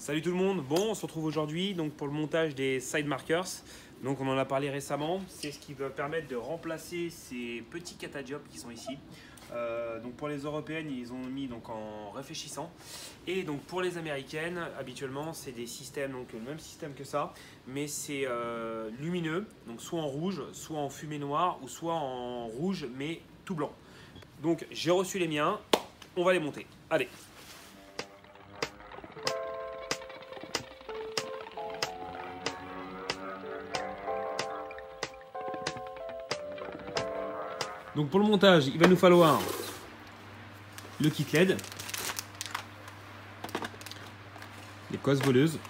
Salut tout le monde, bon on se retrouve aujourd'hui donc pour le montage des side markers. Donc on en a parlé récemment, c'est ce qui va permettre de remplacer ces petits catadiopes qui sont ici. Donc pour les européennes ils ont mis donc en réfléchissant, et donc pour les américaines habituellement c'est des systèmes, donc le même système que ça, mais c'est lumineux, donc soit en rouge, soit en fumée noire, ou soit en rouge mais tout blanc. Donc j'ai reçu les miens, on va les monter, allez. Donc pour le montage, il va nous falloir le kit LED, les cosses voleuses,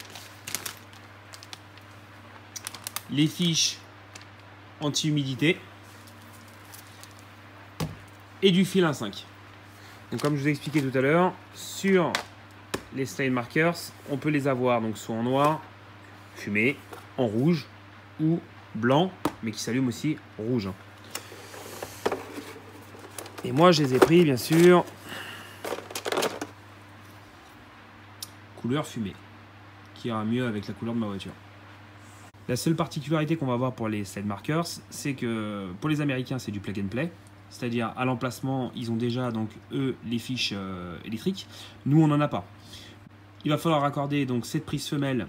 les fiches anti-humidité et du fil 1.5. Donc comme je vous ai expliqué tout à l'heure, sur les slide markers, on peut les avoir donc soit en noir, fumé, en rouge ou blanc, mais qui s'allume aussi rouge. Et moi, je les ai pris, bien sûr, couleur fumée, qui ira mieux avec la couleur de ma voiture. La seule particularité qu'on va avoir pour les slide markers, c'est que pour les Américains, c'est du plug and play. C'est-à-dire, à l'emplacement, ils ont déjà, donc, eux, les fiches électriques. Nous, on n'en a pas. Il va falloir raccorder donc cette prise femelle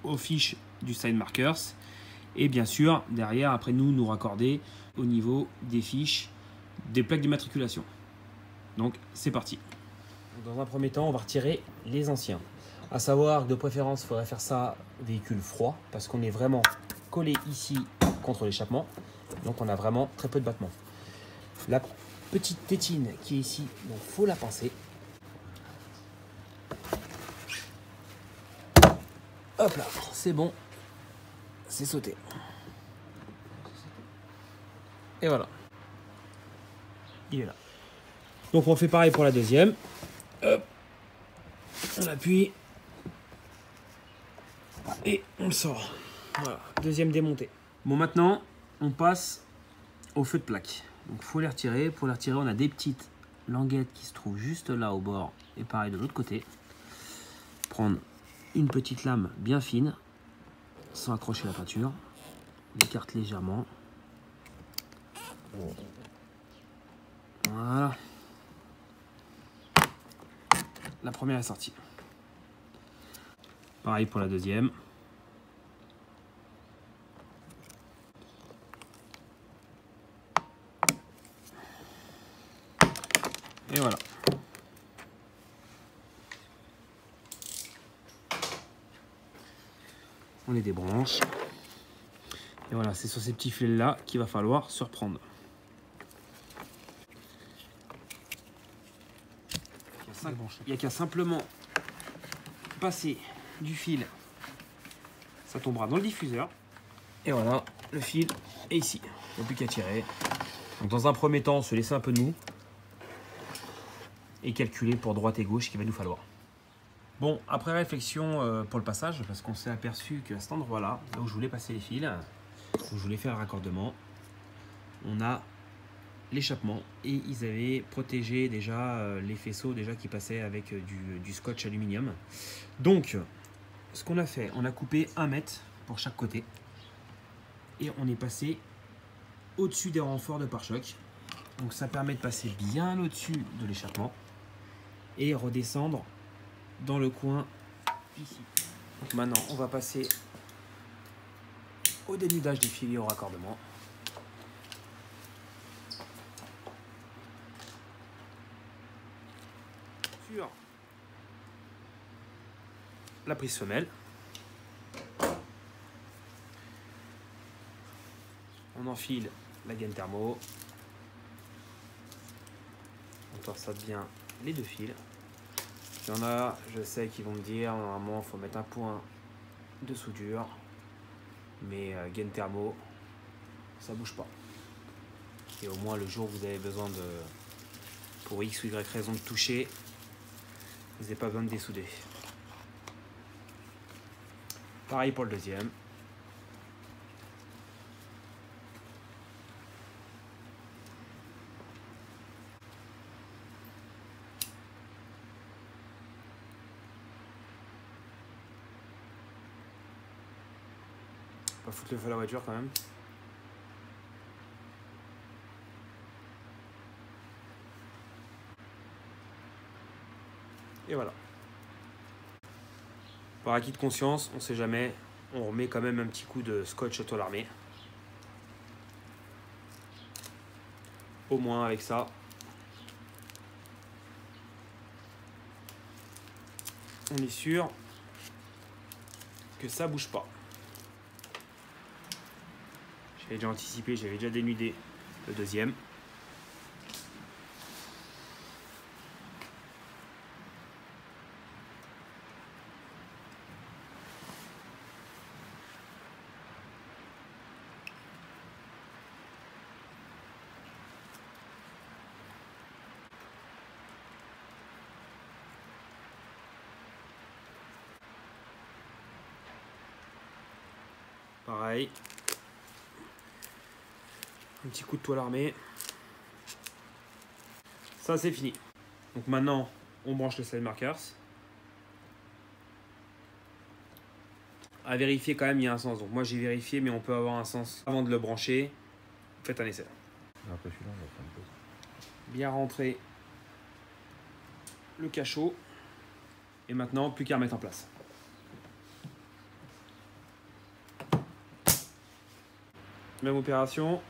aux fiches du slide markers. Et bien sûr, derrière, après nous raccorder au niveau des fiches des plaques d'immatriculation. Donc c'est parti. Dans un premier temps, on va retirer les anciens. À savoir que de préférence, il faudrait faire ça véhicule froid, parce qu'on est vraiment collé ici contre l'échappement. Donc on a vraiment très peu de battements. La petite tétine qui est ici, donc faut la pincer. Hop là, c'est bon, c'est sauté. Et voilà. Il est là. Donc on fait pareil pour la deuxième. Hop. On appuie. Et on le sort. Voilà, deuxième démontée. Bon, maintenant, on passe au feu de plaque. Donc il faut les retirer. Pour les retirer, on a des petites languettes qui se trouvent juste là au bord. Et pareil de l'autre côté. Prendre une petite lame bien fine, sans accrocher la peinture. On écarte légèrement. Voilà. La première est sortie. Pareil pour la deuxième. Et voilà. On les débranche. Et voilà, c'est sur ces petits fils là qu'il va falloir se reprendre. Il n'y a qu'à simplement passer du fil, ça tombera dans le diffuseur. Et voilà, le fil est ici. Il n'y a plus qu'à tirer. Donc dans un premier temps, on se laisse un peu de mou et calculer pour droite et gauche qu'il va nous falloir. Bon, après réflexion pour le passage, parce qu'on s'est aperçu qu'à cet endroit-là, là où je voulais passer les fils, où je voulais faire le raccordement, on a l'échappement, et ils avaient protégé déjà les faisceaux déjà qui passaient avec du scotch aluminium. Donc ce qu'on a fait, on a coupé 1 mètre pour chaque côté et on est passé au-dessus des renforts de pare-choc. Donc ça permet de passer bien au-dessus de l'échappement et redescendre dans le coin ici. Donc maintenant on va passer au dénudage des filets au raccordement. Sur la prise femelle, on enfile la gaine thermo, on torsade bien les deux fils. Il y en a, je sais qu'ils vont me dire normalement il faut mettre un point de soudure, mais gaine thermo ça bouge pas, et au moins le jour où vous avez besoin de, pour X ou Y raison, de toucher, vous n'avez pas besoin de dessouder. Pareil pour le deuxième. va foutre le feu à la voiture quand même. Et voilà. Par acquis de conscience, on sait jamais, on remet quand même un petit coup de scotch toile armée. Au moins avec ça, on est sûr que ça bouge pas. J'avais déjà anticipé, j'avais déjà dénudé le deuxième. Pareil. Un petit coup de toile armée. Ça, c'est fini. Donc maintenant, on branche les slide markers. À vérifier quand même, il y a un sens. Donc moi, j'ai vérifié, mais on peut avoir un sens avant de le brancher. Faites un essai. Après celui-là, on va faire une pause. Bien rentrer le cachot. Et maintenant, plus qu'à remettre en place. Même opération.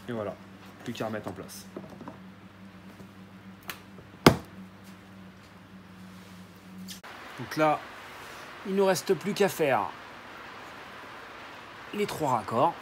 Et voilà, plus qu'à remettre en place. Donc là, il ne nous reste plus qu'à faire les 3 raccords.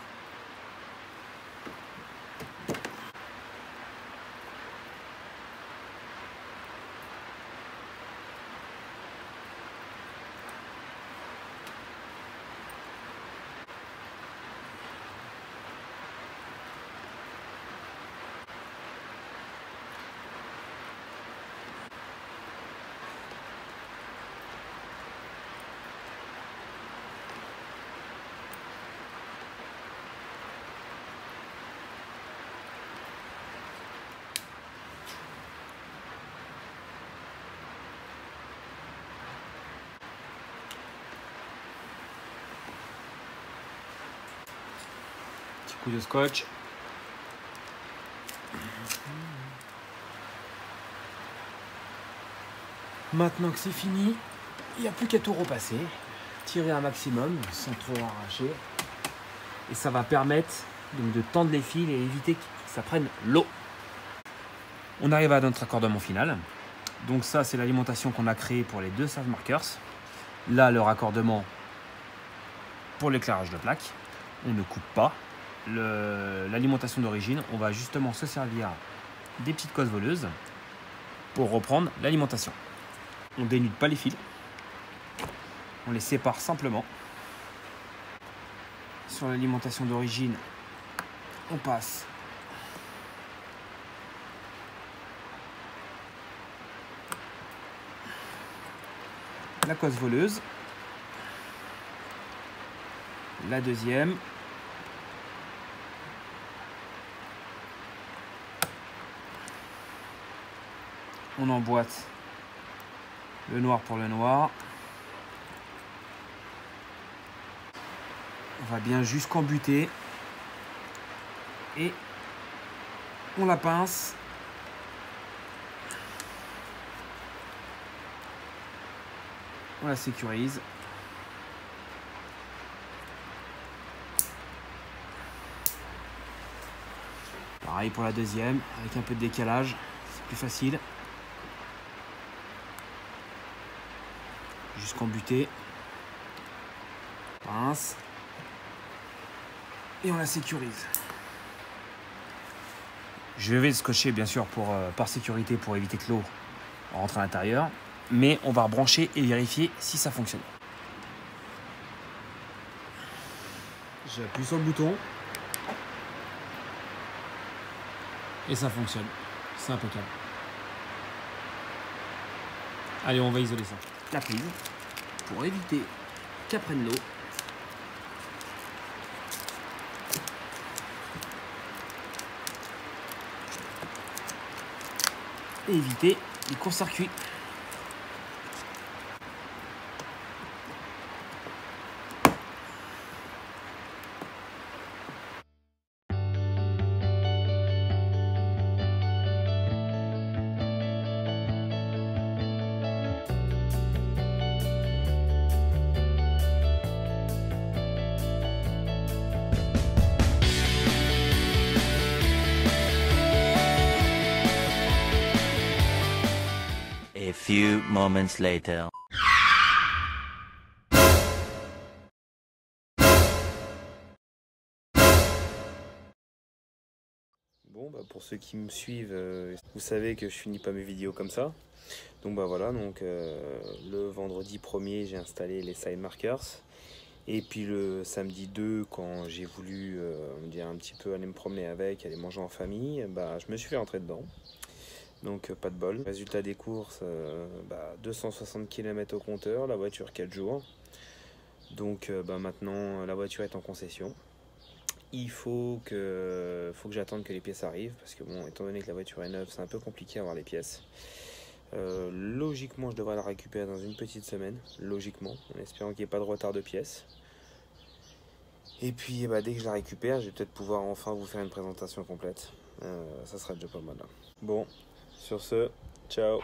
Coup de scotch. Maintenant que c'est fini, il n'y a plus qu'à tout repasser. Tirer un maximum sans trop arracher. Et ça va permettre donc de tendre les fils et éviter que ça prenne l'eau. On arrive à notre raccordement final. Donc ça, c'est l'alimentation qu'on a créée pour les 2 slide markers. Là, le raccordement pour l'éclairage de plaque. On ne coupe pas l'alimentation d'origine, on va justement se servir des petites cosses voleuses pour reprendre l'alimentation. On dénude pas les fils, on les sépare simplement. Sur l'alimentation d'origine, on passe la cosse voleuse, la deuxième. On emboîte le noir pour le noir. On va bien jusqu'en butée. Et on la pince. On la sécurise. Pareil pour la deuxième, avec un peu de décalage, c'est plus facile. Jusqu'en butée. Pince. Et on la sécurise. Je vais le scotcher bien sûr par sécurité pour éviter que l'eau rentre à l'intérieur. Mais on va rebrancher et vérifier si ça fonctionne. J'appuie sur le bouton. Et ça fonctionne. C'est impeccable. Allez, on va isoler ça. La prise, pour éviter qu'elle prenne l'eau. et éviter les courts-circuits. A few moments later. Bon, bah pour ceux qui me suivent, vous savez que je finis pas mes vidéos comme ça. Donc bah voilà, le vendredi 1er, j'ai installé les side markers. Et puis le samedi 2, quand j'ai voulu me dire un petit peu aller me promener avec, aller manger en famille, bah je me suis fait rentrer dedans. Donc pas de bol. Résultat des courses, 260 km au compteur, la voiture 4 jours. Donc maintenant la voiture est en concession. Il faut que j'attende que les pièces arrivent, parce que bon, étant donné que la voiture est neuve, c'est un peu compliqué à avoir les pièces. Logiquement, je devrais la récupérer dans une petite semaine, logiquement, en espérant qu'il n'y ait pas de retard de pièces. Et puis dès que je la récupère, je vais peut-être pouvoir enfin vous faire une présentation complète. Ça sera déjà pas mal. Bon, sur ce, ciao.